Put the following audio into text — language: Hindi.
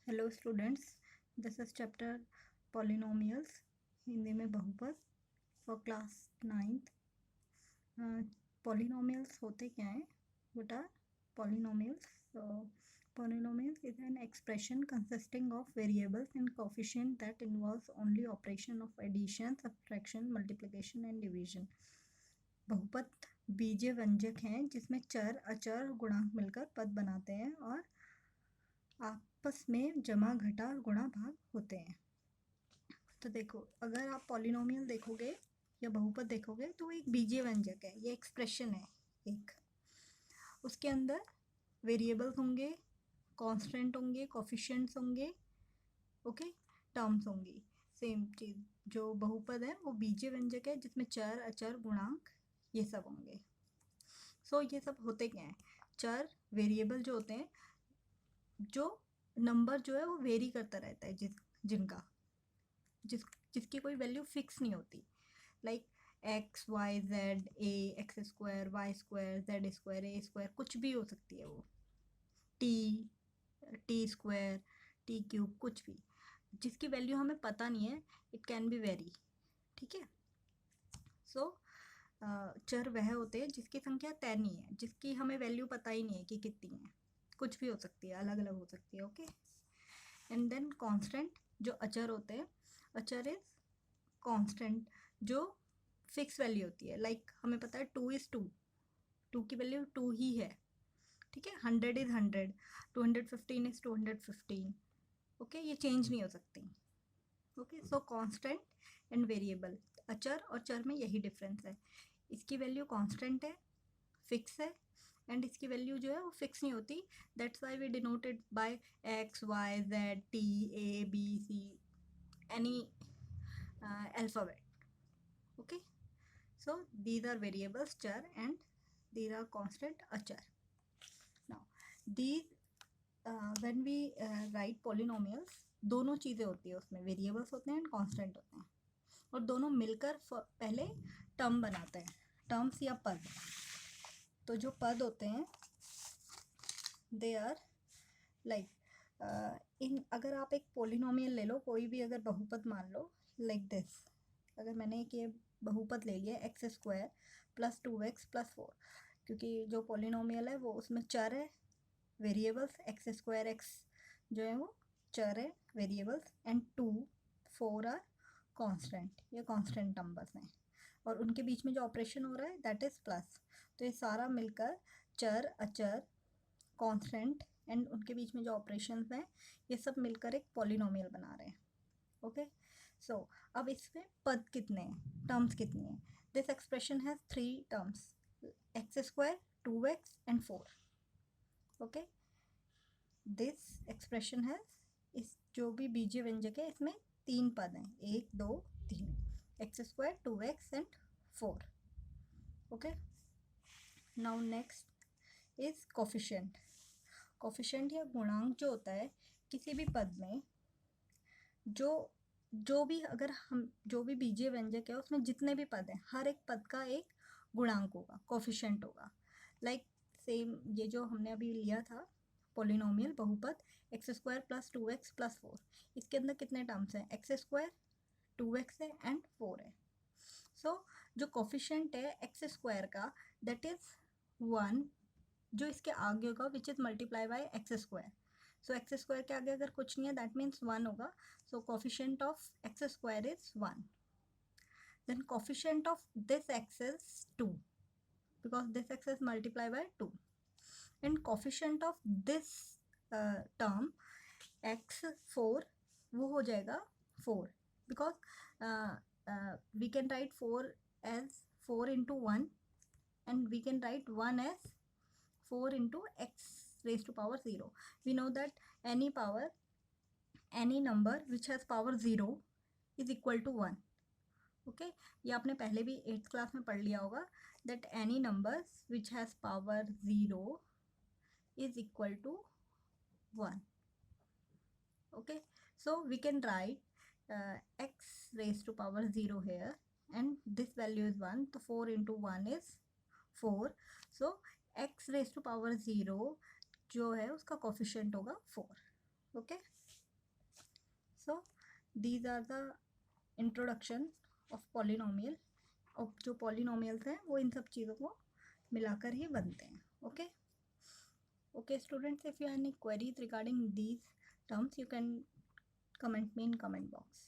Hello students, this is chapter polynomials, Hindi में बहुपद फॉर क्लास 9th। पॉलिनोमियल्स होते क्या हैं? What are polynomials? Polynomials is an expression consisting of variables and coefficient that involves only operation of addition, subtraction, multiplication and division। बहुपद बीजीय व्यंजक हैं जिसमें चर, अचर, गुणांक मिलकर पद बनाते हैं और आपस में जमा, घटा और गुणा भाग होते हैं। तो देखो, अगर आप पॉलिनोमियल देखोगे या बहुपद देखोगे तो एक बीजीय व्यंजक है, ये एक्सप्रेशन है एक। उसके अंदर वेरिएबल्स होंगे, कांस्टेंट होंगे, कोफिशिएंट्स होंगे, ओके, टर्म्स होंगी। सेम चीज, जो बहुपद है वो बीजीय व्यंजक है जिसमें चर, अचर, गुणांक ये सब होंगे। सो ये सब होते क्या हैं? चर, वेरिएबल जो होते हैं, जो नंबर जो है वो वेरी करता रहता है, जिसकी कोई वैल्यू फिक्स नहीं होती। Like X, Y, Z, A, X square, Y square, Z square, A square, कुछ भी हो सकती है वो। टी स्क्वायर, टी क्यूब, कुछ भी जिसकी वैल्यू हमें पता नहीं है, इट कैन बी वेरी। ठीक है। सो चर वह होते हैं जिसकी संख्या तय नहीं है, जिसकी हमें वैल्यू पता ही नहीं है कि कितनी है, कुछ भी हो सकती है, अलग अलग हो सकती है। ओके। एंड देन कांस्टेंट, जो अचर होते हैं। अचर इज कांस्टेंट जो फिक्स वैल्यू होती है। लाइक हमें पता है 2 टू की वैल्यू 2 ही है। ठीक है। 100 इज 100, 215 इज 215। ओके, ये चेंज नहीं हो सकती। Okay. So constant and variable, अचर और चर में यही डिफरेंस है। इसकी वैल्यू कांस्टेंट है, फिक्स है, एंड इसकी वैल्यू जो है वो फिक्स नहीं होती। That's why we denoted by X, Y, Z, T, A, B, C, any alphabet. Okay, so these are variables, char, and these are constant, achar. Now these when we write polynomials, दोनों चीज़ें होती है उसमें, वेरिएबल्स होते हैं एंड कांस्टेंट होते हैं, और दोनों मिलकर पहले टर्म बनाते हैं, टर्म्स या पद। तो जो पद होते हैं दे आर लाइक अगर आप एक पोलिनोमियल ले लो, कोई भी अगर बहुपद मान लो, लाइक दिस। अगर मैंने एक ये बहुपद ले लिया x square plus 2x plus 4, क्योंकि जो पोलिनोमियल है वो उसमें चर है, वेरिएबल्स, एक्स स्क्वायर एक्स जो है वो चर है, वेरिएबल्स, एंड 2, 4 आर कांस्टेंट, ये कांस्टेंट नंबर्स हैं, और उनके बीच में जो ऑपरेशन हो रहा है दैट इज़ प्लस। तो ये सारा मिलकर चर, अचर, कांस्टेंट एंड उनके बीच में जो ऑपरेशंस हैं ये सब मिलकर एक पॉलिनोमियल बना रहे हैं। ओके। सो अब इसमें पद कितने हैं, टर्म्स कितनी हैं? This expression has 3 terms, x square, 2x and 4। Okay. This expression has, इस जो भी बीजीय व्यंजक है इसमें 3 पद हैं, 1, 2, 3, x square, 2x and 4। Okay. Now next is coefficient. Coefficient या गुणांक जो होता है किसी भी पद में, जो भी, अगर हम जो भी बीजीय व्यंजक है उसमें जितने भी पद हैं, हर एक पद का एक गुणांक होगा, कोफिशिएंट होगा। लाइक सेम ये जो हमने अभी लिया था पॉलिनोमियल बहुपद x square plus 2x plus 4, इसके अंदर कितने टर्म्स हैं? एक्स स्क्वायर, 2x है एंड 4 है। सो जो कोफिशिएंट है एक्स स्क्वायर का दैट इज 1, जो इसके आगे होगा which is multiply bye x square. So x square के आगे अगर कुछ नहीं है दैट मीन्स 1 होगा। So coefficient of X square is 1। Then coefficient of this X is 2 because this X is multiply by 2, and coefficient of this term x4 वो हो जाएगा 4, because we can write 4 as 4 into 1 and we can write 1 as 4 into x raised to power 0. We know that any number which has power 0 is equal to 1. Okay, ये आपने पहले भी 8th क्लास में पढ़ लिया होगा, that any numbers which has power 0 is equal to 1. Okay, so we can write x raised to power 0 here, and this value is 1, so 4 into 1 is 4. So x raised to power 0 जो है उसका कोफिशिएंट होगा 4. Okay. So these are the introduction of polynomial. और जो पॉलिनोमियल्स हैं वो इन सब चीज़ों को मिलाकर ही बनते हैं. Okay okay students, if you have any queries regarding these terms, you can comment me in comment box.